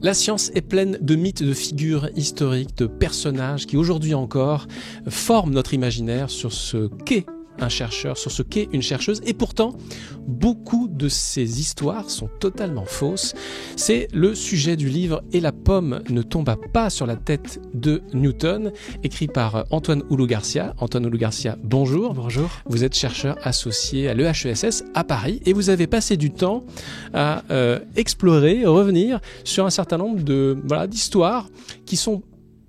La science est pleine de mythes, de figures historiques, de personnages qui aujourd'hui encore forment notre imaginaire sur ce qu'est un chercheur, sur ce qu'est une chercheuse. Et pourtant, beaucoup de ces histoires sont totalement fausses. C'est le sujet du livre « Et la pomme ne tomba pas sur la tête de Newton », écrit par Antoine Oulou-Garcia. Antoine Oulou-Garcia, bonjour. Bonjour. Vous êtes chercheur associé à l'EHESS à Paris et vous avez passé du temps à explorer, revenir sur un certain nombre d'histoires qui sont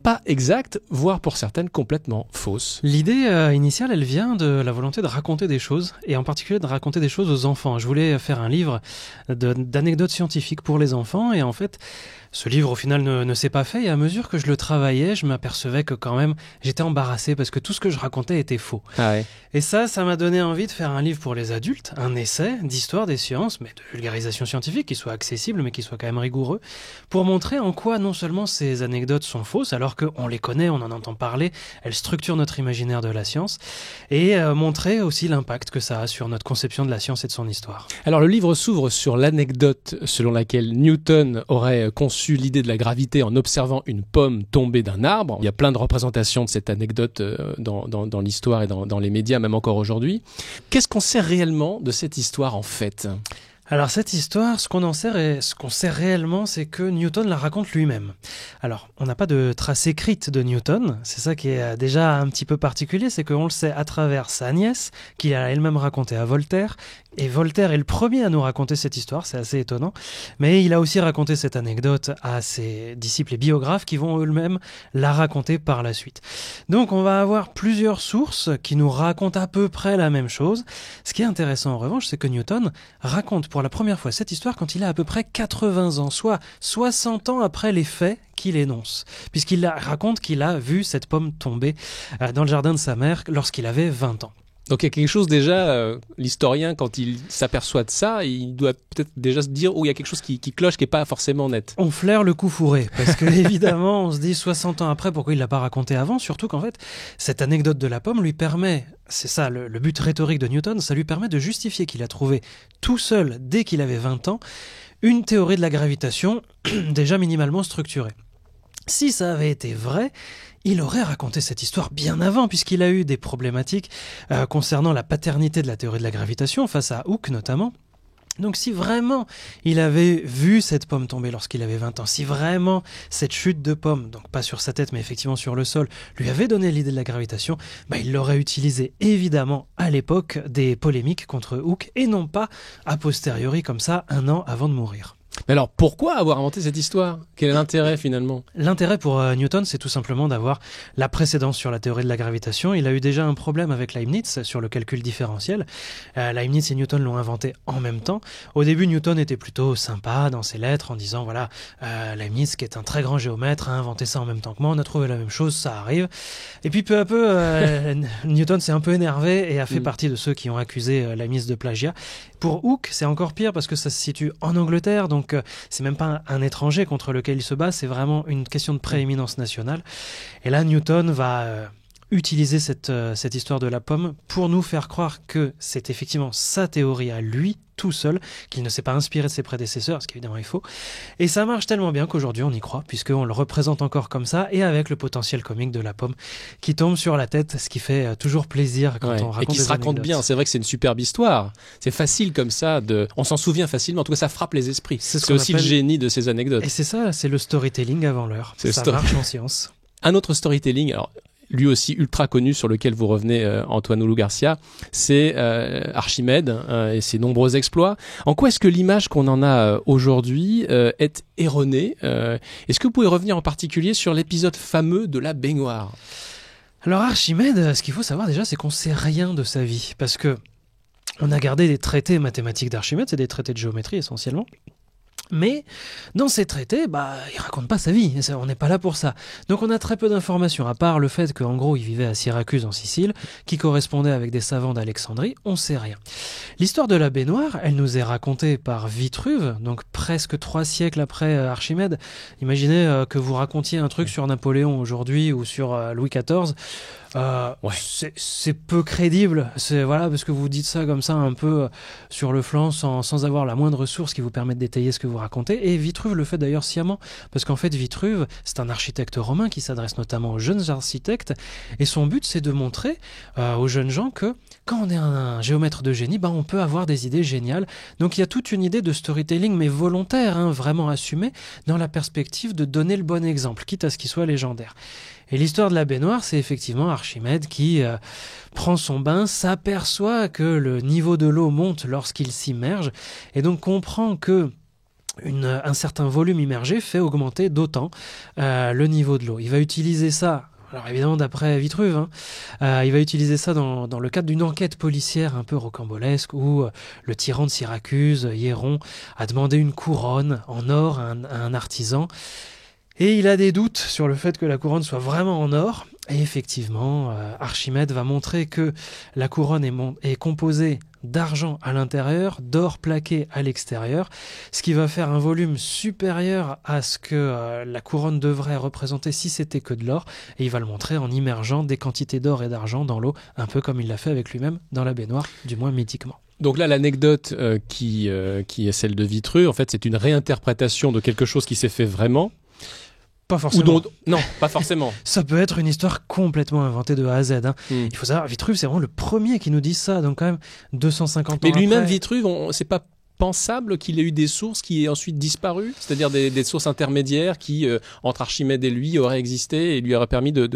pas exactes, voire pour certaines complètement fausses. L'idée initiale, elle vient de la volonté de raconter des choses, et en particulier de raconter des choses aux enfants. Je voulais faire un livre d'anecdotes scientifiques pour les enfants, et en fait, ce livre, au final, ne s'est pas fait, et à mesure que je le travaillais, je m'apercevais que quand même, j'étais embarrassé, parce que tout ce que je racontais était faux. Ah ouais. Et ça m'a donné envie de faire un livre pour les adultes, un essai d'histoire des sciences, mais de vulgarisation scientifique, qui soit accessible, mais qui soit quand même rigoureux, pour montrer en quoi non seulement ces anecdotes sont fausses, alors qu'on les connaît, on en entend parler, elles structurent notre imaginaire de la science, et montrer aussi l'impact que ça a sur notre conception de la science et de son histoire. Alors le livre s'ouvre sur l'anecdote selon laquelle Newton aurait conçu l'idée de la gravité en observant une pomme tomber d'un arbre. Il y a plein de représentations de cette anecdote dans l'histoire et dans les médias, même encore aujourd'hui. Qu'est-ce qu'on sait réellement de cette histoire en fait ? Alors cette histoire, ce qu'on sait réellement, c'est que Newton la raconte lui-même. Alors, on n'a pas de trace écrite de Newton, c'est ça qui est déjà un petit peu particulier, c'est qu'on le sait à travers sa nièce, qui a elle-même raconté à Voltaire, et Voltaire est le premier à nous raconter cette histoire, c'est assez étonnant, mais il a aussi raconté cette anecdote à ses disciples et biographes qui vont eux-mêmes la raconter par la suite. Donc on va avoir plusieurs sources qui nous racontent à peu près la même chose. Ce qui est intéressant en revanche, c'est que Newton raconte pour la première fois cette histoire quand il a à peu près 80 ans, soit 60 ans après les faits qu'il énonce, puisqu'il raconte qu'il a vu cette pomme tomber dans le jardin de sa mère lorsqu'il avait 20 ans. Donc il y a quelque chose déjà, l'historien, quand il s'aperçoit de ça, il doit peut-être déjà se dire, il y a quelque chose qui cloche, qui n'est pas forcément net. On flaire le coup fourré, parce que évidemment, on se dit 60 ans après, pourquoi il ne l'a pas raconté avant, surtout qu'en fait, cette anecdote de la pomme lui permet, c'est ça le but rhétorique de Newton, ça lui permet de justifier qu'il a trouvé tout seul, dès qu'il avait 20 ans, une théorie de la gravitation déjà minimalement structurée. Si ça avait été vrai, il aurait raconté cette histoire bien avant, puisqu'il a eu des problématiques concernant la paternité de la théorie de la gravitation, face à Hooke notamment. Donc si vraiment il avait vu cette pomme tomber lorsqu'il avait 20 ans, si vraiment cette chute de pomme, donc pas sur sa tête mais effectivement sur le sol, lui avait donné l'idée de la gravitation, il l'aurait utilisé évidemment à l'époque des polémiques contre Hooke, et non pas a posteriori comme ça, un an avant de mourir. Mais alors, pourquoi avoir inventé cette histoire ? Quel est l'intérêt finalement ? L'intérêt pour Newton, c'est tout simplement d'avoir la précédence sur la théorie de la gravitation. Il a eu déjà un problème avec Leibniz sur le calcul différentiel. Leibniz et Newton l'ont inventé en même temps. Au début, Newton était plutôt sympa dans ses lettres en disant Leibniz, qui est un très grand géomètre, a inventé ça en même temps que moi, on a trouvé la même chose, ça arrive. Et puis peu à peu, Newton s'est un peu énervé et a fait partie de ceux qui ont accusé Leibniz de plagiat. Pour Hooke, c'est encore pire parce que ça se situe en Angleterre, donc c'est même pas un étranger contre lequel il se bat, c'est vraiment une question de prééminence nationale. Et là, Newton va utiliser cette histoire de la pomme pour nous faire croire que c'est effectivement sa théorie à lui, tout seul, qu'il ne s'est pas inspiré de ses prédécesseurs, ce qui évidemment est faux. Et ça marche tellement bien qu'aujourd'hui on y croit, puisqu'on le représente encore comme ça, et avec le potentiel comique de la pomme qui tombe sur la tête, ce qui fait toujours plaisir quand on raconte et qui se raconte bien. C'est vrai que c'est une superbe histoire. C'est facile comme ça, on s'en souvient facilement. En tout cas, ça frappe les esprits. C'est aussi le génie de ces anecdotes. Et c'est ça, c'est le storytelling avant l'heure. Ça marche en science. Un autre storytelling, alors lui aussi ultra connu, sur lequel vous revenez, Antoine Oulou-Garcia, c'est Archimède et ses nombreux exploits. En quoi est-ce que l'image qu'on en a aujourd'hui est erronée ? Est-ce que vous pouvez revenir en particulier sur l'épisode fameux de la baignoire ? Alors Archimède, ce qu'il faut savoir déjà, c'est qu'on sait rien de sa vie, parce que on a gardé des traités mathématiques d'Archimède, c'est des traités de géométrie essentiellement. Mais dans ces traités, il raconte pas sa vie, on n'est pas là pour ça. Donc on a très peu d'informations, à part le fait qu'en gros il vivait à Syracuse en Sicile, qui correspondait avec des savants d'Alexandrie, on sait rien. L'histoire de la baignoire, elle nous est racontée par Vitruve, donc presque 3 siècles après Archimède. Imaginez que vous racontiez un truc sur Napoléon aujourd'hui ou sur Louis XIV. C'est peu crédible, parce que vous dites ça comme ça un peu sur le flanc sans avoir la moindre source qui vous permette d'étayer ce que vous vous raconter. Et Vitruve le fait d'ailleurs sciemment, parce qu'en fait Vitruve, c'est un architecte romain qui s'adresse notamment aux jeunes architectes, et son but c'est de montrer aux jeunes gens que quand on est un géomètre de génie, on peut avoir des idées géniales. Donc il y a toute une idée de storytelling, mais volontaire, vraiment assumée, dans la perspective de donner le bon exemple, quitte à ce qu'il soit légendaire. Et l'histoire de la baignoire, c'est effectivement Archimède qui prend son bain, s'aperçoit que le niveau de l'eau monte lorsqu'il s'immerge, et donc comprend que un certain volume immergé fait augmenter d'autant le niveau de l'eau. Il va utiliser ça, alors évidemment d'après Vitruve, il va utiliser ça dans le cadre d'une enquête policière un peu rocambolesque où le tyran de Syracuse, Hiéron, a demandé une couronne en or à un artisan. Et il a des doutes sur le fait que la couronne soit vraiment en or. Et effectivement, Archimède va montrer que la couronne est composée d'argent à l'intérieur, d'or plaqué à l'extérieur, ce qui va faire un volume supérieur à ce que la couronne devrait représenter si c'était que de l'or. Et il va le montrer en immergeant des quantités d'or et d'argent dans l'eau, un peu comme il l'a fait avec lui-même dans la baignoire, du moins mythiquement. Donc là, l'anecdote qui est celle de Vitruve, en fait, c'est une réinterprétation de quelque chose qui s'est fait vraiment. Pas forcément. Non, pas forcément. Ça peut être une histoire complètement inventée de A à Z. Il faut savoir, Vitruve, c'est vraiment le premier qui nous dit ça, donc quand même 250 ans Mais lui-même, après. Vitruve, c'est pas pensable qu'il ait eu des sources qui aient ensuite disparu, c'est-à-dire des sources intermédiaires qui, entre Archimède et lui, auraient existé et lui auraient permis de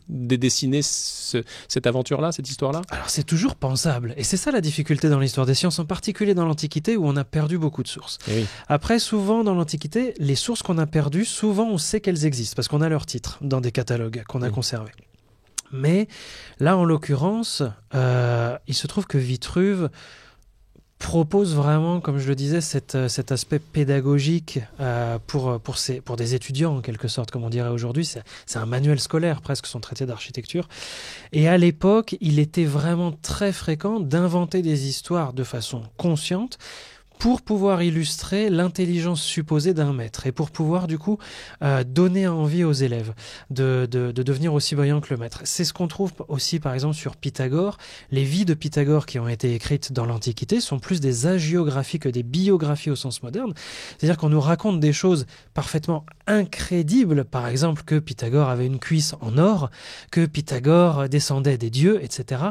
dessiner cette aventure-là, cette histoire-là. Alors c'est toujours pensable, et c'est ça la difficulté dans l'histoire des sciences, en particulier dans l'Antiquité où on a perdu beaucoup de sources. Oui. Après, souvent dans l'Antiquité, les sources qu'on a perdues, souvent on sait qu'elles existent, parce qu'on a leur titre dans des catalogues qu'on a conservés. Mais là, en l'occurrence, il se trouve que Vitruve propose vraiment, comme je le disais, cet aspect pédagogique pour des étudiants, en quelque sorte, comme on dirait aujourd'hui. C'est un manuel scolaire, presque, son traité d'architecture. Et à l'époque, il était vraiment très fréquent d'inventer des histoires de façon consciente pour pouvoir illustrer l'intelligence supposée d'un maître et pour pouvoir du coup donner envie aux élèves de devenir aussi brillants que le maître. C'est ce qu'on trouve aussi par exemple sur Pythagore. Les vies de Pythagore qui ont été écrites dans l'Antiquité sont plus des hagiographies que des biographies au sens moderne. C'est-à-dire qu'on nous raconte des choses parfaitement incrédibles, par exemple que Pythagore avait une cuisse en or, que Pythagore descendait des dieux, etc.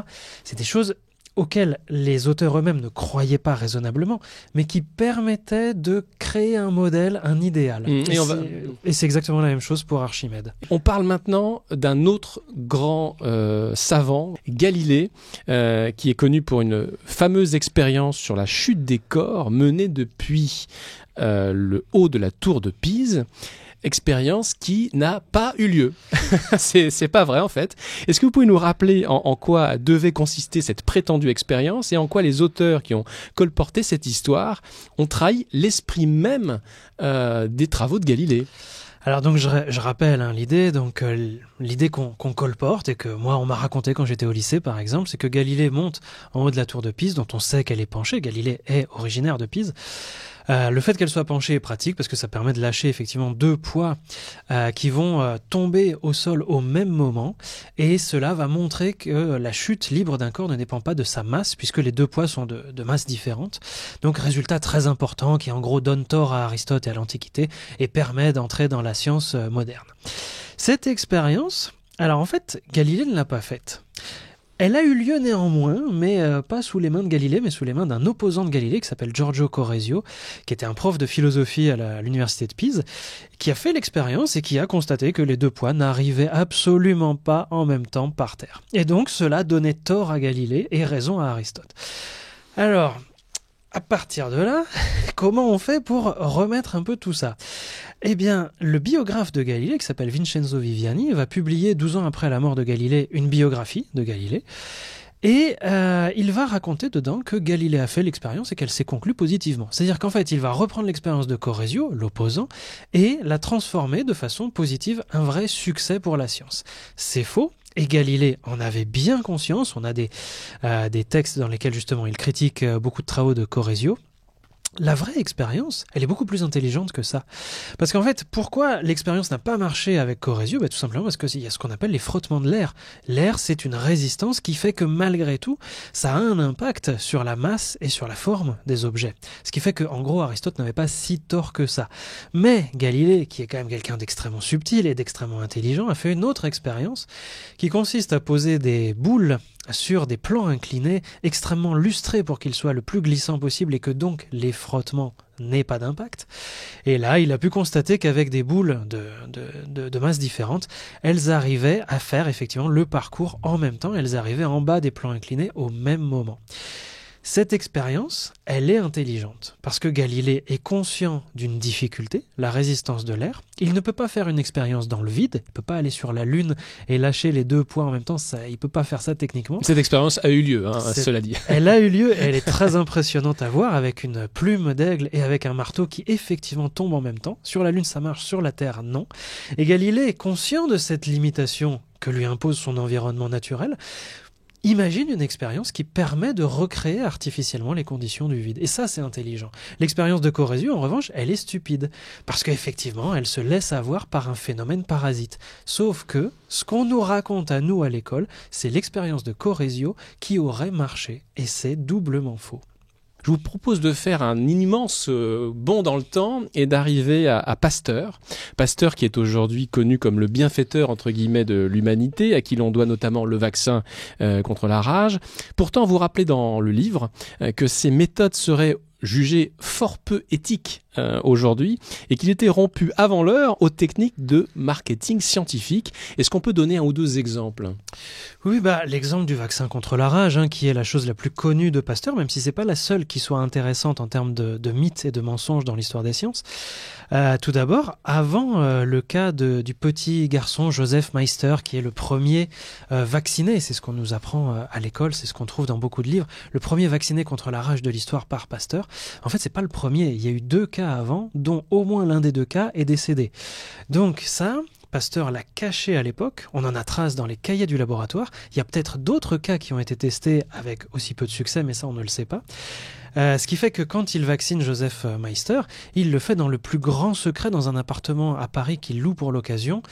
C'est des choses auxquels les auteurs eux-mêmes ne croyaient pas raisonnablement, mais qui permettaient de créer un modèle, un idéal. Et c'est exactement la même chose pour Archimède. On parle maintenant d'un autre grand savant, Galilée, qui est connu pour une fameuse expérience sur la chute des corps menée depuis le haut de la tour de Pise. Expérience qui n'a pas eu lieu. c'est pas vrai en fait. Est-ce que vous pouvez nous rappeler en quoi devait consister cette prétendue expérience et en quoi les auteurs qui ont colporté cette histoire ont trahi l'esprit même des travaux de Galilée? Alors donc je rappelle l'idée, donc l'idée qu'on colporte et que moi on m'a raconté quand j'étais au lycée par exemple, c'est que Galilée monte en haut de la tour de Pise, dont on sait qu'elle est penchée. Galilée est originaire de Pise. Le fait qu'elle soit penchée est pratique parce que ça permet de lâcher effectivement deux poids qui vont tomber au sol au même moment, et cela va montrer que la chute libre d'un corps ne dépend pas de sa masse puisque les deux poids sont de masses différentes. Donc résultat très important qui en gros donne tort à Aristote et à l'Antiquité et permet d'entrer dans la science moderne. Cette expérience, alors en fait Galilée ne l'a pas faite. Elle a eu lieu néanmoins, mais pas sous les mains de Galilée, mais sous les mains d'un opposant de Galilée qui s'appelle Giorgio Correggio, qui était un prof de philosophie à l'université de Pise, qui a fait l'expérience et qui a constaté que les deux poids n'arrivaient absolument pas en même temps par terre. Et donc cela donnait tort à Galilée et raison à Aristote. Alors, à partir de là, comment on fait pour remettre un peu tout ça ? Eh bien, le biographe de Galilée, qui s'appelle Vincenzo Viviani, va publier 12 ans après la mort de Galilée une biographie de Galilée. Et il va raconter dedans que Galilée a fait l'expérience et qu'elle s'est conclue positivement. C'est-à-dire qu'en fait, il va reprendre l'expérience de Correggio, l'opposant, et la transformer de façon positive, un vrai succès pour la science. C'est faux. Et Galilée en avait bien conscience. On a des textes dans lesquels justement il critique beaucoup de travaux de Correggio. La vraie expérience, elle est beaucoup plus intelligente que ça. Parce qu'en fait, pourquoi l'expérience n'a pas marché avec Corésio ? Tout simplement parce qu'il y a ce qu'on appelle les frottements de l'air. L'air, c'est une résistance qui fait que malgré tout, ça a un impact sur la masse et sur la forme des objets. Ce qui fait qu'en gros, Aristote n'avait pas si tort que ça. Mais Galilée, qui est quand même quelqu'un d'extrêmement subtil et d'extrêmement intelligent, a fait une autre expérience qui consiste à poser des boules sur des plans inclinés extrêmement lustrés pour qu'ils soient le plus glissants possible et que donc les frottements n'aient pas d'impact. Et là, il a pu constater qu'avec des boules de masses différentes, elles arrivaient à faire effectivement le parcours en même temps, elles arrivaient en bas des plans inclinés au même moment. Cette expérience, elle est intelligente, parce que Galilée est conscient d'une difficulté, la résistance de l'air. Il ne peut pas faire une expérience dans le vide, il ne peut pas aller sur la Lune et lâcher les 2 poids en même temps, il ne peut pas faire ça techniquement. Cette expérience a eu lieu, cela dit. Elle a eu lieu, elle est très impressionnante à voir, avec une plume d'aigle et avec un marteau qui effectivement tombe en même temps. Sur la Lune ça marche, sur la Terre non. Et Galilée est conscient de cette limitation que lui impose son environnement naturel. Imagine une expérience qui permet de recréer artificiellement les conditions du vide. Et ça, c'est intelligent. L'expérience de Corésio, en revanche, elle est stupide. Parce qu'effectivement, elle se laisse avoir par un phénomène parasite. Sauf que, ce qu'on nous raconte à nous à l'école, c'est l'expérience de Corésio qui aurait marché. Et c'est doublement faux. Je vous propose de faire un immense bond dans le temps et d'arriver à Pasteur. Pasteur qui est aujourd'hui connu comme le bienfaiteur entre guillemets de l'humanité, à qui l'on doit notamment le vaccin contre la rage. Pourtant, vous rappelez dans le livre que ces méthodes seraient jugées fort peu éthiques aujourd'hui et qu'il était rompu avant l'heure aux techniques de marketing scientifique. Est-ce qu'on peut donner 1 ou 2 exemples ? Oui, l'exemple du vaccin contre la rage, qui est la chose la plus connue de Pasteur, même si c'est pas la seule qui soit intéressante en termes de mythes et de mensonges dans l'histoire des sciences. Tout d'abord, avant le cas du petit garçon Joseph Meister, qui est le premier vacciné, c'est ce qu'on nous apprend à l'école, c'est ce qu'on trouve dans beaucoup de livres, le premier vacciné contre la rage de l'histoire par Pasteur. En fait, c'est pas le premier, il y a eu 2 cas avant, dont au moins l'un des 2 cas est décédé. Donc ça, Pasteur l'a caché à l'époque, on en a trace dans les cahiers du laboratoire, il y a peut-être d'autres cas qui ont été testés avec aussi peu de succès, mais ça on ne le sait pas. Ce qui fait que quand il vaccine Joseph Meister, il le fait dans le plus grand secret dans un appartement à Paris qu'il loue pour l'occasion,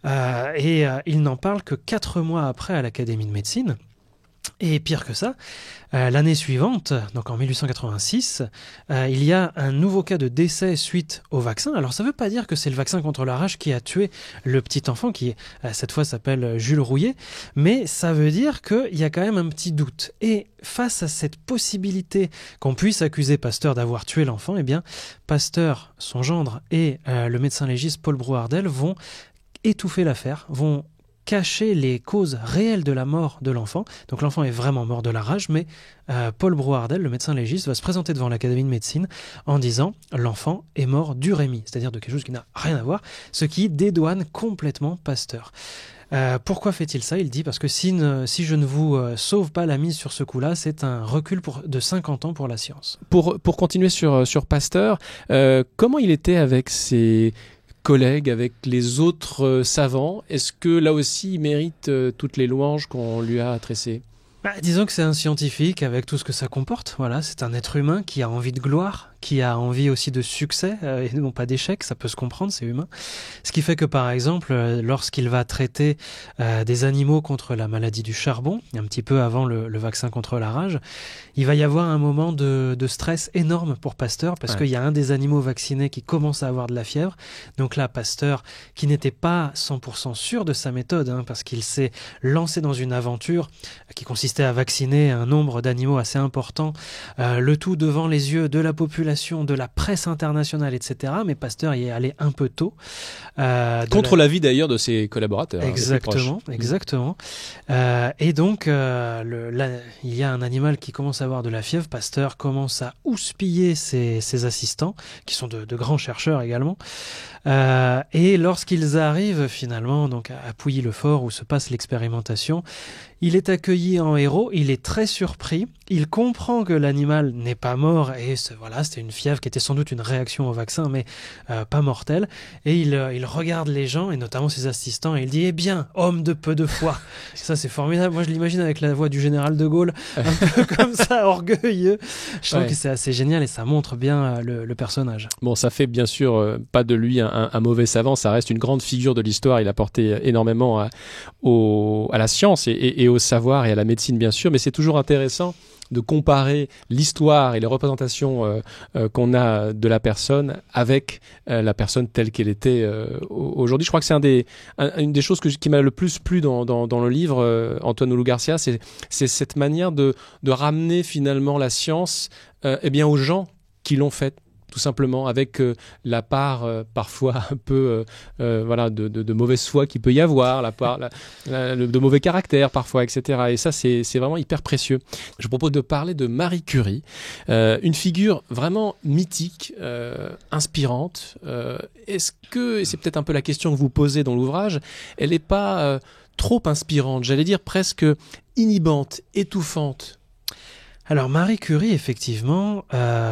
et il n'en parle que 4 mois après à l'Académie de médecine. Et pire que ça, l'année suivante, donc en 1886, il y a un nouveau cas de décès suite au vaccin. Alors ça ne veut pas dire que c'est le vaccin contre la rage qui a tué le petit enfant, qui cette fois s'appelle Jules Rouillet, mais ça veut dire qu'il y a quand même un petit doute. Et face à cette possibilité qu'on puisse accuser Pasteur d'avoir tué l'enfant, eh bien Pasteur, son gendre et le médecin légiste Paul Brouardel vont étouffer l'affaire, vont cacher les causes réelles de la mort de l'enfant. Donc l'enfant est vraiment mort de la rage, mais Paul Brouardel, le médecin légiste, va se présenter devant l'Académie de médecine en disant « l'enfant est mort d'urémie », c'est-à-dire de quelque chose qui n'a rien à voir, ce qui dédouane complètement Pasteur. Pourquoi fait-il ça ? Il dit parce que si je ne vous sauve pas la mise sur ce coup-là, c'est un recul de 50 ans pour la science. Pour continuer sur Pasteur, comment il était avec ses collègues, avec les autres savants? Est-ce que là aussi il mérite toutes les louanges qu'on lui a tressées? Disons que c'est un scientifique avec tout ce que ça comporte. Voilà, c'est un être humain qui a envie de gloire, qui a envie aussi de succès et non pas d'échec, ça peut se comprendre, c'est humain. Ce qui fait que par exemple, lorsqu'il va traiter des animaux contre la maladie du charbon, un petit peu avant le vaccin contre la rage, il va y avoir un moment de stress énorme pour Pasteur parce qu'il y a un des animaux vaccinés qui commence à avoir de la fièvre. Donc là, Pasteur, qui n'était pas 100% sûr de sa méthode, parce qu'il s'est lancé dans une aventure qui consistait à vacciner un nombre d'animaux assez important, le tout devant les yeux de la population, de la presse internationale, etc. Mais Pasteur y est allé un peu tôt. Contre l'avis d'ailleurs de ses collaborateurs. Exactement. Et donc, il y a un animal qui commence à avoir de la fièvre. Pasteur commence à houspiller ses assistants, qui sont de grands chercheurs également. Et lorsqu'ils arrivent finalement donc à Pouilly-le-Fort où se passe l'expérimentation, il est accueilli en héros, il est très surpris, il comprend que l'animal n'est pas mort et c'était c'était une fièvre qui était sans doute une réaction au vaccin, mais pas mortelle. Et il regarde les gens, et notamment ses assistants, et il dit « Eh bien, homme de peu de foi !» Ça, c'est formidable. Moi, je l'imagine avec la voix du général de Gaulle, un peu comme ça, orgueilleux. Je trouve que c'est assez génial, et ça montre bien le personnage. Bon, ça fait bien sûr pas de lui un mauvais savant, ça reste une grande figure de l'histoire. Il a apporté énormément à la science et au savoir et à la médecine, bien sûr, mais c'est toujours intéressant de comparer l'histoire et les représentations qu'on a de la personne avec la personne telle qu'elle était aujourd'hui. Je crois que c'est une des choses qui m'a le plus plu dans le livre, Antoine Oulu Garcia, c'est cette manière de ramener finalement la science aux gens qui l'ont faite, tout simplement, avec la part parfois un peu de mauvaise foi qu'il peut y avoir, de mauvais caractère parfois, etc. Et ça, c'est vraiment hyper précieux. Je vous propose de parler de Marie Curie, une figure vraiment mythique, inspirante. Est-ce que, et c'est peut-être un peu la question que vous posez dans l'ouvrage, elle n'est pas trop inspirante, j'allais dire presque inhibante, étouffante? Alors Marie Curie, effectivement,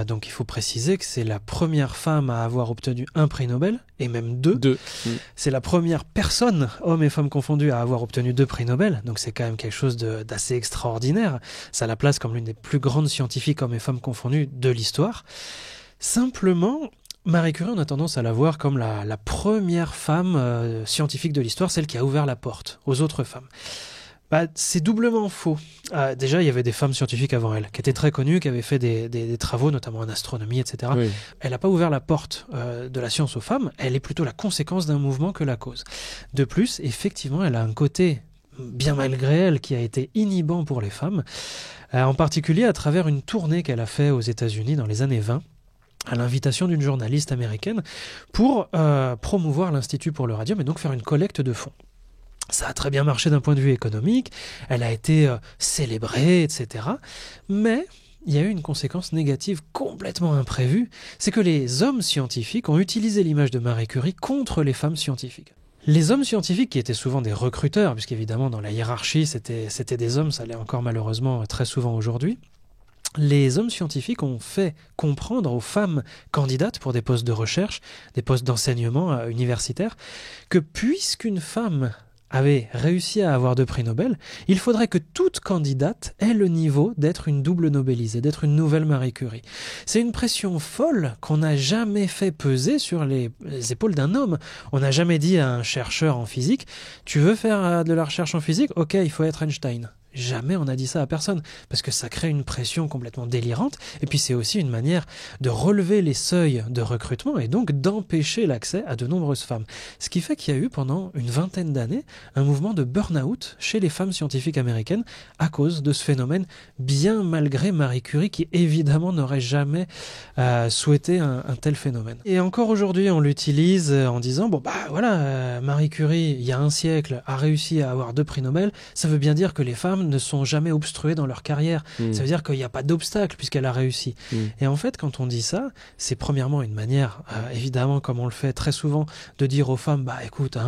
donc il faut préciser que c'est la première femme à avoir obtenu un prix Nobel, et même deux. C'est la première personne, hommes et femmes confondus, à avoir obtenu 2 prix Nobel, donc c'est quand même quelque chose d'assez extraordinaire. Ça la place comme l'une des plus grandes scientifiques, hommes et femmes confondus, de l'histoire. Simplement, Marie Curie, on a tendance à la voir comme la première femme scientifique de l'histoire, celle qui a ouvert la porte aux autres femmes. C'est doublement faux. Déjà, il y avait des femmes scientifiques avant elle, qui étaient très connues, qui avaient fait des travaux, notamment en astronomie, etc. Oui. Elle n'a pas ouvert la porte de la science aux femmes, elle est plutôt la conséquence d'un mouvement que la cause. De plus, effectivement, elle a un côté, bien malgré elle, qui a été inhibant pour les femmes, en particulier à travers une tournée qu'elle a fait aux États-Unis dans les années 20, à l'invitation d'une journaliste américaine, pour promouvoir l'Institut pour le radium et donc faire une collecte de fonds. Ça a très bien marché d'un point de vue économique, elle a été célébrée, etc. Mais il y a eu une conséquence négative complètement imprévue, c'est que les hommes scientifiques ont utilisé l'image de Marie Curie contre les femmes scientifiques. Les hommes scientifiques, qui étaient souvent des recruteurs, puisqu'évidemment dans la hiérarchie c'était des hommes, ça l'est encore malheureusement très souvent aujourd'hui, les hommes scientifiques ont fait comprendre aux femmes candidates pour des postes de recherche, des postes d'enseignement universitaire, que puisqu'une femme avait réussi à avoir 2 prix Nobel, il faudrait que toute candidate ait le niveau d'être une double nobelisée, d'être une nouvelle Marie Curie. C'est une pression folle qu'on n'a jamais fait peser sur les épaules d'un homme. On n'a jamais dit à un chercheur en physique « Tu veux faire de la recherche en physique ? Ok, il faut être Einstein ». Jamais on a dit ça à personne, parce que ça crée une pression complètement délirante, et puis c'est aussi une manière de relever les seuils de recrutement, et donc d'empêcher l'accès à de nombreuses femmes. Ce qui fait qu'il y a eu pendant une vingtaine d'années un mouvement de burn-out chez les femmes scientifiques américaines à cause de ce phénomène, bien malgré Marie Curie, qui évidemment n'aurait jamais souhaité un tel phénomène. Et encore aujourd'hui, on l'utilise en disant, Marie Curie, il y a un siècle, a réussi à avoir 2 prix Nobel, ça veut bien dire que les femmes ne sont jamais obstruées dans leur carrière. Ça veut dire qu'il n'y a pas d'obstacle puisqu'elle a réussi. Et en fait, quand on dit ça, c'est premièrement une manière, évidemment, comme on le fait très souvent, de dire aux femmes, écoute,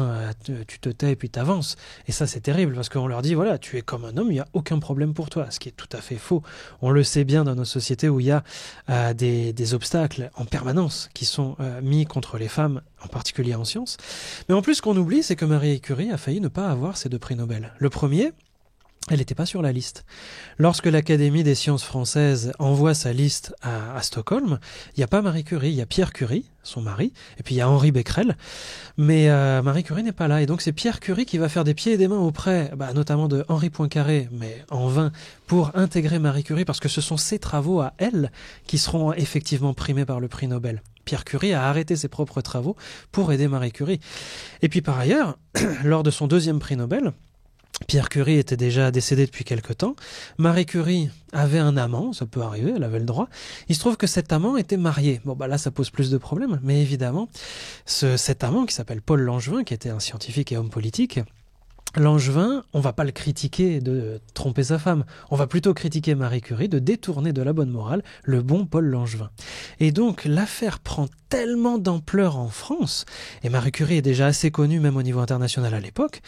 tu te tais et puis t'avances. Et ça, c'est terrible parce qu'on leur dit, voilà, tu es comme un homme, il n'y a aucun problème pour toi. Ce qui est tout à fait faux. On le sait bien dans nos sociétés où il y a des obstacles en permanence qui sont mis contre les femmes, en particulier en sciences. Mais en plus, ce qu'on oublie, c'est que Marie Curie a failli ne pas avoir ces 2 prix Nobel. Le premier, elle n'était pas sur la liste. Lorsque l'Académie des sciences françaises envoie sa liste à Stockholm, il n'y a pas Marie Curie, il y a Pierre Curie, son mari, et puis il y a Henri Becquerel, mais Marie Curie n'est pas là. Et donc c'est Pierre Curie qui va faire des pieds et des mains auprès, notamment de Henri Poincaré, mais en vain, pour intégrer Marie Curie, parce que ce sont ses travaux à elle qui seront effectivement primés par le prix Nobel. Pierre Curie a arrêté ses propres travaux pour aider Marie Curie. Et puis par ailleurs, lors de son 2e prix Nobel, Pierre Curie était déjà décédé depuis quelque temps. Marie Curie avait un amant, ça peut arriver, elle avait le droit. Il se trouve que cet amant était marié. Là, ça pose plus de problèmes. Mais évidemment, cet amant qui s'appelle Paul Langevin, qui était un scientifique et homme politique, Langevin, on va pas le critiquer de tromper sa femme. On va plutôt critiquer Marie Curie de détourner de la bonne morale le bon Paul Langevin. Et donc, l'affaire prend tellement d'ampleur en France, et Marie Curie est déjà assez connue même au niveau international à l'époque,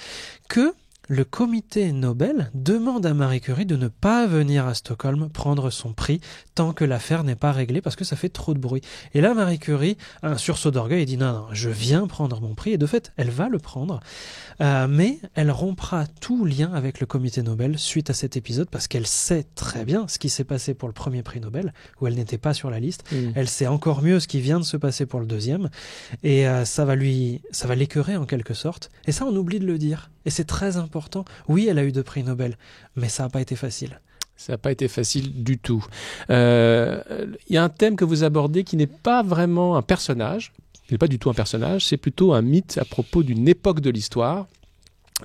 que le comité Nobel demande à Marie Curie de ne pas venir à Stockholm prendre son prix tant que l'affaire n'est pas réglée parce que ça fait trop de bruit. Et là, Marie Curie a un sursaut d'orgueil et dit non, je viens prendre mon prix. Et de fait, elle va le prendre, mais elle rompra tout lien avec le comité Nobel suite à cet épisode parce qu'elle sait très bien ce qui s'est passé pour le premier prix Nobel où elle n'était pas sur la liste. Elle sait encore mieux ce qui vient de se passer pour le deuxième et ça va l'écœurer en quelque sorte. Et ça, on oublie de le dire. Et c'est très important. Oui, elle a eu 2 prix Nobel, mais ça n'a pas été facile. Ça n'a pas été facile du tout. Il y a un thème que vous abordez qui n'est pas vraiment un personnage, qui n'est pas du tout un personnage, c'est plutôt un mythe à propos d'une époque de l'histoire.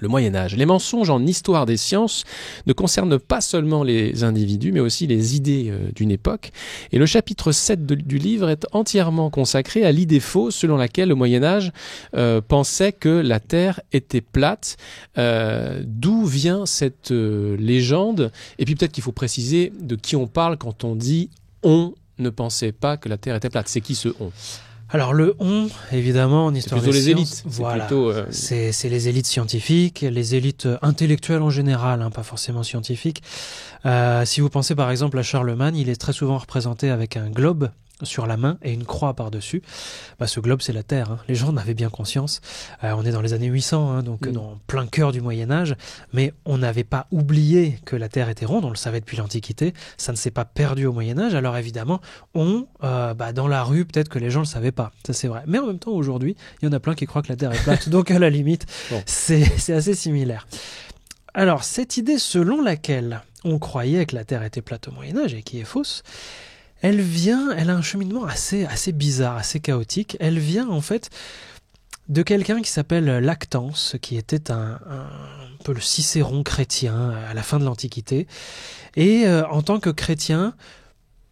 Le Moyen-Âge. Les mensonges en histoire des sciences ne concernent pas seulement les individus, mais aussi les idées d'une époque. Et le chapitre 7 du livre est entièrement consacré à l'idée fausse selon laquelle le Moyen-Âge pensait que la Terre était plate. D'où vient cette légende? Et puis peut-être qu'il faut préciser de qui on parle quand on dit « on ne pensait pas que la Terre était plate ». C'est qui ce « on » ? Alors le on, évidemment, en histoire des les sciences, élites. voilà, C'est c'est les élites scientifiques, les élites intellectuelles en général, pas forcément scientifiques. Si vous pensez par exemple à Charlemagne, il est très souvent représenté avec un globe sur la main et une croix par-dessus. Ce globe, c'est la Terre. Les gens en avaient bien conscience. On est dans les années 800, donc dans plein cœur du Moyen-Âge, mais on n'avait pas oublié que la Terre était ronde, on le savait depuis l'Antiquité, ça ne s'est pas perdu au Moyen-Âge, alors évidemment, dans la rue, peut-être que les gens ne le savaient pas, ça c'est vrai. Mais en même temps, aujourd'hui, il y en a plein qui croient que la Terre est plate, donc à la limite, c'est assez similaire. Alors, cette idée selon laquelle on croyait que la Terre était plate au Moyen-Âge et qui est fausse, elle a un cheminement assez bizarre, assez chaotique. Elle vient en fait de quelqu'un qui s'appelle Lactance, qui était un peu le Cicéron chrétien à la fin de l'Antiquité. Et en tant que chrétien,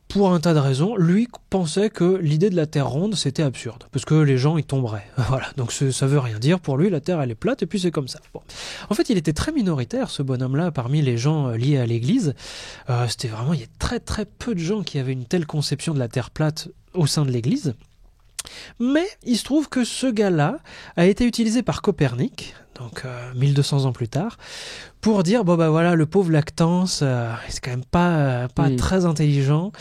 pour un tas de raisons, lui pensait que l'idée de la Terre ronde, c'était absurde, parce que les gens y tomberaient. Voilà, donc ça veut rien dire pour lui, la Terre elle est plate, et puis c'est comme ça. Bon. En fait, il était très minoritaire, ce bonhomme-là, parmi les gens liés à l'Église. Il y a très très peu de gens qui avaient une telle conception de la Terre plate au sein de l'Église. Mais il se trouve que ce gars-là a été utilisé par Copernic, donc 1200 ans plus tard, pour dire le pauvre Lactance, c'est quand même pas très intelligent.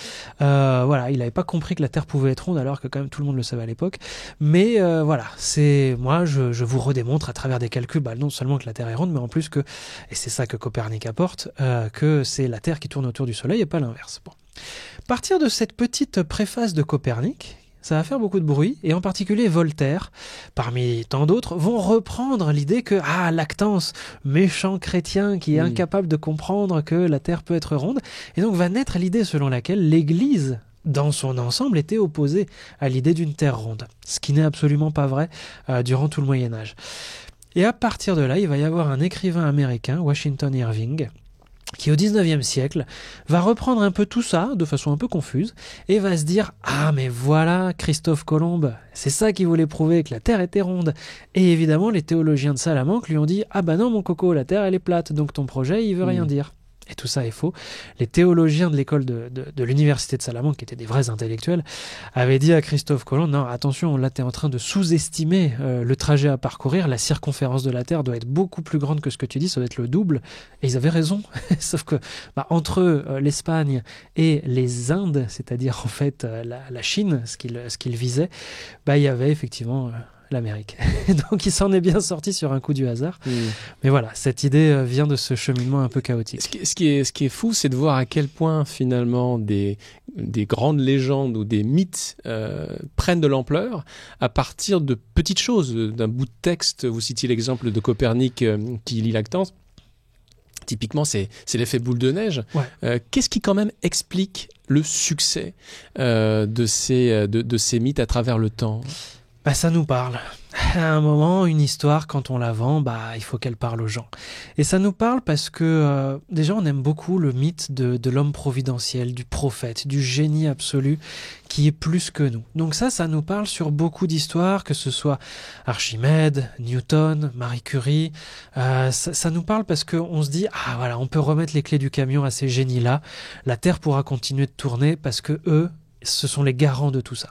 Il n'avait pas compris que la Terre pouvait être ronde, alors que quand même tout le monde le savait à l'époque. Mais je vous redémontre à travers des calculs, non seulement que la Terre est ronde, mais en plus et c'est ça que Copernic apporte, que c'est la Terre qui tourne autour du Soleil et pas l'inverse. Bon. À partir de cette petite préface de Copernic, ça va faire beaucoup de bruit, et en particulier Voltaire, parmi tant d'autres, vont reprendre l'idée que Lactance, méchant chrétien qui est incapable de comprendre que la Terre peut être ronde, et donc va naître l'idée selon laquelle l'Église, dans son ensemble, était opposée à l'idée d'une Terre ronde, ce qui n'est absolument pas vrai durant tout le Moyen-Âge. Et à partir de là, il va y avoir un écrivain américain, Washington Irving, qui au 19e siècle va reprendre un peu tout ça de façon un peu confuse et va se dire mais voilà Christophe Colomb, c'est ça qu'il voulait prouver, que la Terre était ronde. Et évidemment les théologiens de Salamanque lui ont dit non mon coco, la Terre elle est plate, donc ton projet il veut rien dire. Et tout ça est faux. Les théologiens de l'école de l'université de Salamanque, qui étaient des vrais intellectuels, avaient dit à Christophe Colomb, non, attention, là t'es en train de sous-estimer le trajet à parcourir, la circonférence de la Terre doit être beaucoup plus grande que ce que tu dis, ça doit être le double. Et ils avaient raison, sauf que entre l'Espagne et les Indes, c'est-à-dire en fait la Chine, ce qu'ils visaient, il y avait effectivement l'Amérique. Donc il s'en est bien sorti sur un coup du hasard. Mais voilà, cette idée vient de ce cheminement un peu chaotique. Ce qui est fou, c'est de voir à quel point finalement des grandes légendes ou des mythes prennent de l'ampleur à partir de petites choses, d'un bout de texte. Vous citiez l'exemple de Copernic qui lit Lactance. Typiquement, c'est l'effet boule de neige. Ouais. Qu'est-ce qui quand même explique le succès de ces mythes à travers le temps ? Ça nous parle. À un moment, une histoire, quand on la vend, il faut qu'elle parle aux gens. Et ça nous parle parce que déjà, on aime beaucoup le mythe de l'homme providentiel, du prophète, du génie absolu qui est plus que nous. Donc ça nous parle sur beaucoup d'histoires, que ce soit Archimède, Newton, Marie Curie. Ça nous parle parce qu'on se dit, on peut remettre les clés du camion à ces génies-là. La Terre pourra continuer de tourner parce que eux, ce sont les garants de tout ça.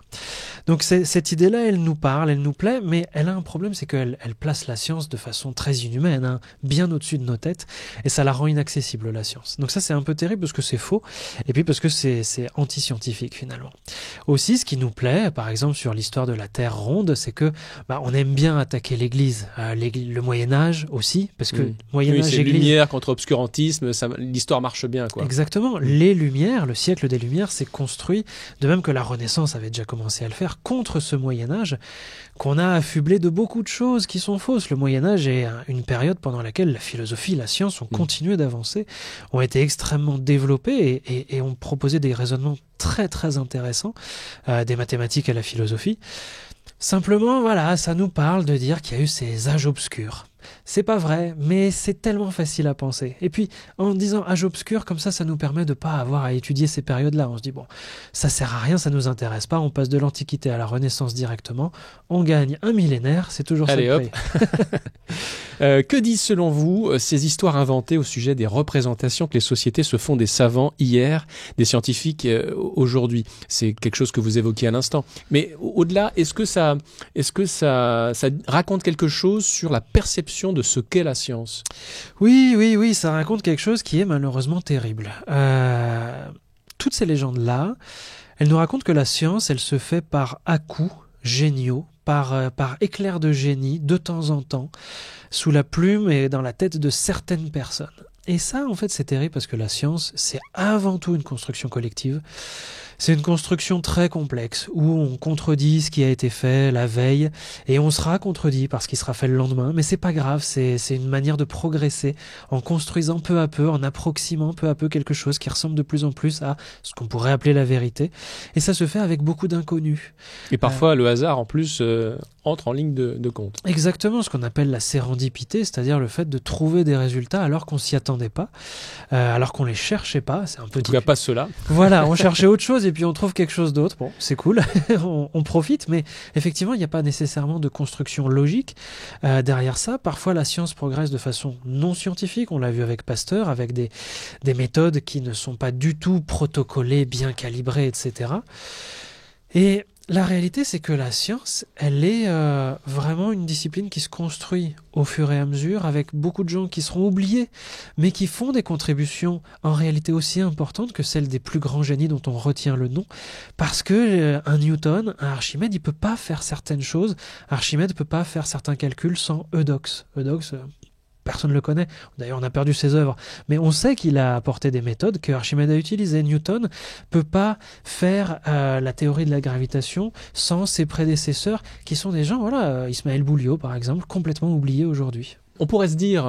Donc cette idée-là, elle nous parle, elle nous plaît, mais elle a un problème, c'est qu'elle place la science de façon très inhumaine, hein, bien au-dessus de nos têtes, et ça la rend inaccessible, la science. Donc ça, c'est un peu terrible parce que c'est faux, et puis parce que c'est anti-scientifique finalement. Aussi, ce qui nous plaît, par exemple sur l'histoire de la Terre ronde, c'est que on aime bien attaquer l'Église, le Moyen-Âge aussi, parce que Moyen-Âge, c'est Église... lumière contre obscurantisme, l'histoire marche bien, quoi. Exactement. Les Lumières, le siècle des Lumières s'est construit, de même que la Renaissance avait déjà commencé à le faire, contre ce Moyen-Âge qu'on a affublé de beaucoup de choses qui sont fausses. Le Moyen-Âge est une période pendant laquelle la philosophie, la science ont continué d'avancer, ont été extrêmement développées et ont proposé des raisonnements très très intéressants, des mathématiques à la philosophie. Simplement, voilà, ça nous parle de dire qu'il y a eu ces âges obscurs. C'est pas vrai, mais c'est tellement facile à penser. Et puis, en disant âge obscur, comme ça nous permet de pas avoir à étudier ces périodes-là. On se dit, bon, ça sert à rien, ça nous intéresse pas, on passe de l'Antiquité à la Renaissance directement, on gagne un millénaire, c'est toujours ça. Allez, hop. Que disent selon vous ces histoires inventées au sujet des représentations que les sociétés se font des savants hier, des scientifiques aujourd'hui? C'est quelque chose que vous évoquiez à l'instant. Mais au-delà, est-ce que ça raconte quelque chose sur la perception de ce qu'est la science? Oui, ça raconte quelque chose qui est malheureusement terrible. Toutes ces légendes-là, elles nous racontent que la science, elle se fait par à-coups géniaux, par éclairs de génie, de temps en temps, sous la plume et dans la tête de certaines personnes. Et ça, en fait, c'est terrible parce que la science, c'est avant tout une construction collective. C'est une construction très complexe où on contredit ce qui a été fait la veille et on sera contredit par ce qui sera fait le lendemain. Mais c'est pas grave, c'est une manière de progresser en construisant peu à peu, en approximant peu à peu quelque chose qui ressemble de plus en plus à ce qu'on pourrait appeler la vérité. Et ça se fait avec beaucoup d'inconnus. Et parfois, le hasard, en plus, entre en ligne de compte. Exactement, ce qu'on appelle la sérendipité, c'est-à-dire le fait de trouver des résultats alors qu'on s'y attendait pas, alors qu'on les cherchait pas. C'est un peu en tout cas, pas ceux-là. Voilà, on cherchait autre chose et puis on trouve quelque chose d'autre. Bon, c'est cool, on profite, mais effectivement, il n'y a pas nécessairement de construction logique derrière ça. Parfois, la science progresse de façon non scientifique. On l'a vu avec Pasteur, avec des méthodes qui ne sont pas du tout protocolées, bien calibrées, etc. Et la réalité, c'est que la science, elle est vraiment une discipline qui se construit au fur et à mesure, avec beaucoup de gens qui seront oubliés, mais qui font des contributions en réalité aussi importantes que celles des plus grands génies dont on retient le nom, parce que un Newton, un Archimède, il peut pas faire certaines choses. Archimède peut pas faire certains calculs sans Eudoxe. Eudoxe, personne ne le connaît. D'ailleurs, on a perdu ses œuvres. Mais on sait qu'il a apporté des méthodes que Archimède a utilisées. Newton peut pas faire la théorie de la gravitation sans ses prédécesseurs, qui sont des gens, voilà, Ismaël Bouliot, par exemple, complètement oubliés aujourd'hui. On pourrait se dire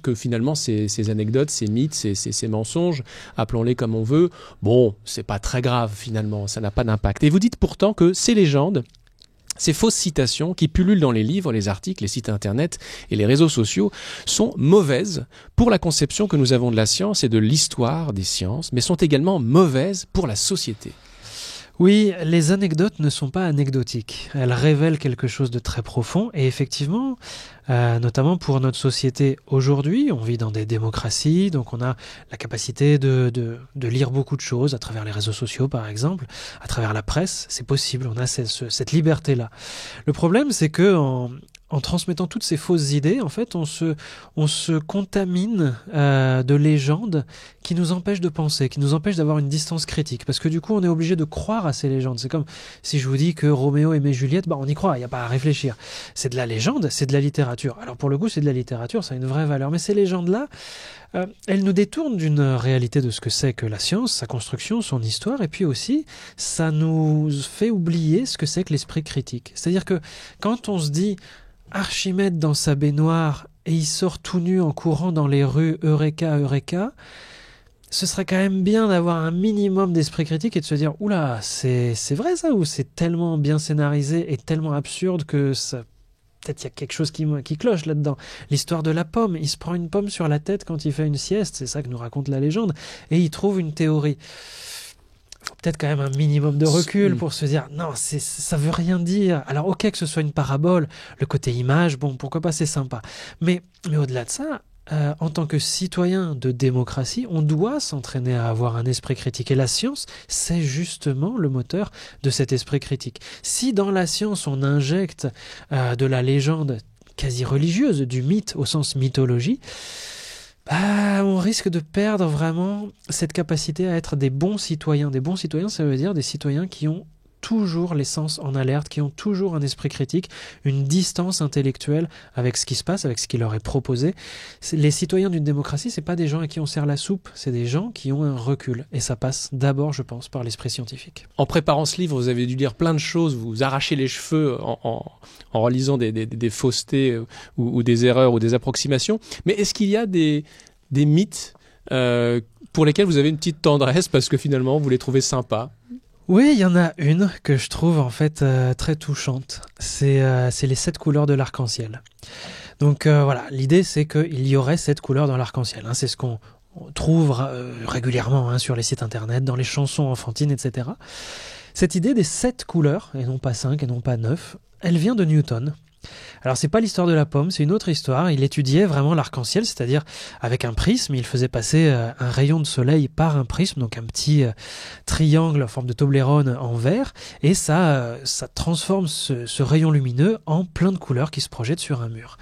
que finalement, ces anecdotes, ces mythes, ces mensonges, appelons-les comme on veut, bon, c'est pas très grave finalement, ça n'a pas d'impact. Et vous dites pourtant que ces légendes, ces fausses citations qui pullulent dans les livres, les articles, les sites internet et les réseaux sociaux sont mauvaises pour la conception que nous avons de la science et de l'histoire des sciences, mais sont également mauvaises pour la société. Oui, les anecdotes ne sont pas anecdotiques. Elles révèlent quelque chose de très profond et effectivement, notamment pour notre société aujourd'hui, on vit dans des démocraties, donc on a la capacité de lire beaucoup de choses à travers les réseaux sociaux par exemple, à travers la presse, c'est possible, on a cette liberté-là. Le problème, c'est que en transmettant toutes ces fausses idées, en fait, on se contamine de légendes qui nous empêchent de penser, qui nous empêchent d'avoir une distance critique. Parce que du coup, on est obligé de croire à ces légendes. C'est comme si je vous dis que Roméo aimait Juliette, on y croit, il n'y a pas à réfléchir. C'est de la légende, c'est de la littérature. Alors pour le coup, c'est de la littérature, ça a une vraie valeur. Mais ces légendes-là, elles nous détournent d'une réalité de ce que c'est que la science, sa construction, son histoire, et puis aussi, ça nous fait oublier ce que c'est que l'esprit critique. C'est-à-dire que quand on se dit Archimède dans sa baignoire et il sort tout nu en courant dans les rues, Eureka, Eureka, ce serait quand même bien d'avoir un minimum d'esprit critique et de se dire « Oula, c'est vrai ça ou c'est tellement bien scénarisé et tellement absurde que ça... Peut-être il y a quelque chose qui cloche là-dedans. » L'histoire de la pomme, il se prend une pomme sur la tête quand il fait une sieste, c'est ça que nous raconte la légende, et il trouve une théorie. Faut peut-être quand même un minimum de recul pour se dire non, ça veut rien dire. Alors ok que ce soit une parabole, le côté image, bon pourquoi pas, c'est sympa. Mais au-delà de ça, en tant que citoyen de démocratie, on doit s'entraîner à avoir un esprit critique. Et la science, c'est justement le moteur de cet esprit critique. Si dans la science, on injecte de la légende quasi religieuse, du mythe au sens mythologie, on risque de perdre vraiment cette capacité à être des bons citoyens. Des bons citoyens, ça veut dire des citoyens qui ont toujours les sens en alerte, qui ont toujours un esprit critique, une distance intellectuelle avec ce qui se passe, avec ce qui leur est proposé. Les citoyens d'une démocratie, c'est pas des gens à qui on sert la soupe, c'est des gens qui ont un recul. Et ça passe d'abord, je pense, par l'esprit scientifique. En préparant ce livre, vous avez dû lire plein de choses, vous arrachez les cheveux en relisant des faussetés ou des erreurs ou des approximations. Mais est-ce qu'il y a des mythes pour lesquels vous avez une petite tendresse parce que finalement vous les trouvez sympas? Oui, il y en a une que je trouve en fait très touchante. C'est les 7 couleurs de l'arc-en-ciel. Donc voilà, l'idée c'est qu'il y aurait 7 couleurs dans l'arc-en-ciel. C'est ce qu'on trouve régulièrement sur les sites internet, dans les chansons enfantines, etc. Cette idée des 7 couleurs, et non pas 5 et non pas 9, elle vient de Newton. Alors c'est pas l'histoire de la pomme, c'est une autre histoire. Il étudiait vraiment l'arc-en-ciel, c'est-à-dire avec un prisme, il faisait passer un rayon de soleil par un prisme, donc un petit triangle en forme de Toblerone en vert, et ça transforme ce rayon lumineux en plein de couleurs qui se projettent sur un mur.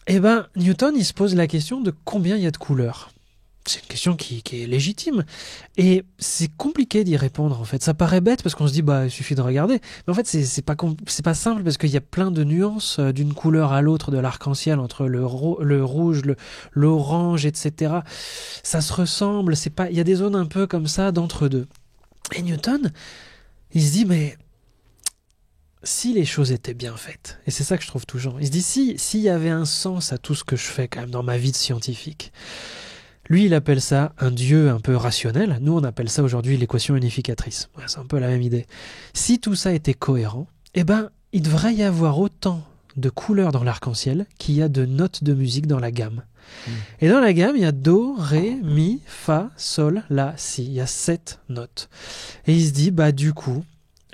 Et Newton, il se pose la question de combien il y a de couleurs. C'est une question qui est légitime. Et c'est compliqué d'y répondre, en fait. Ça paraît bête parce qu'on se dit, il suffit de regarder. Mais en fait, c'est pas simple parce qu'il y a plein de nuances d'une couleur à l'autre de l'arc-en-ciel, entre le rouge, l'orange, etc. Ça se ressemble. Il y a des zones un peu comme ça d'entre-deux. Et Newton, il se dit, mais si les choses étaient bien faites, et c'est ça que je trouve touchant, il se dit, s'il y avait un sens à tout ce que je fais quand même dans ma vie de scientifique. Lui, il appelle ça un dieu un peu rationnel. Nous, on appelle ça aujourd'hui l'équation unificatrice. Ouais, c'est un peu la même idée. Si tout ça était cohérent, il devrait y avoir autant de couleurs dans l'arc-en-ciel qu'il y a de notes de musique dans la gamme. Et dans la gamme, il y a Do, Ré, Mi, Fa, Sol, La, Si. Il y a 7 notes. Et il se dit, du coup,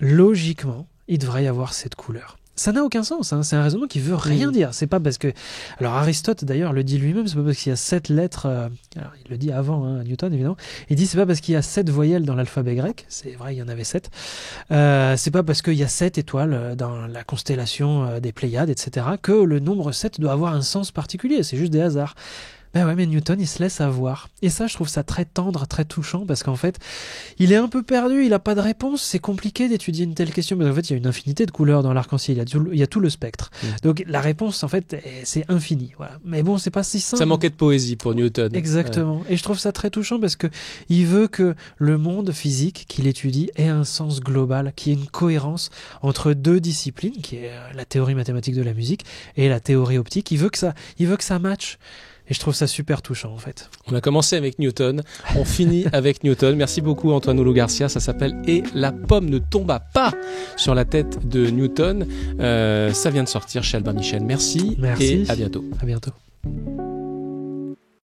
logiquement, il devrait y avoir 7 couleurs. Ça n'a aucun sens, c'est un raisonnement qui veut rien dire. C'est pas parce que... Alors Aristote d'ailleurs le dit lui-même, c'est pas parce qu'il y a 7 lettres... Alors il le dit avant Newton évidemment. Il dit c'est pas parce qu'il y a 7 voyelles dans l'alphabet grec, c'est vrai il y en avait 7. C'est pas parce qu'il y a 7 étoiles dans la constellation des Pléiades, etc. que le nombre 7 doit avoir un sens particulier, c'est juste des hasards. Mais Newton, il se laisse avoir. Et ça, je trouve ça très tendre, très touchant, parce qu'en fait, il est un peu perdu, il n'a pas de réponse, c'est compliqué d'étudier une telle question, mais en fait, il y a une infinité de couleurs dans l'arc-en-ciel, il y a tout le spectre. Donc, la réponse, en fait, c'est infini. Voilà. Mais bon, c'est pas si simple. Ça manquait de poésie pour Newton. Exactement. Ouais. Et je trouve ça très touchant, parce que il veut que le monde physique qu'il étudie ait un sens global, qu'il y ait une cohérence entre deux disciplines, qui est la théorie mathématique de la musique et la théorie optique. Il veut que ça matche. Et je trouve ça super touchant en fait. On a commencé avec Newton, on finit avec Newton. Merci beaucoup Antoine Oulou Garcia, ça s'appelle « Et la pomme ne tomba pas sur la tête de Newton ». Ça vient de sortir chez Albin Michel. Merci et à bientôt. À bientôt.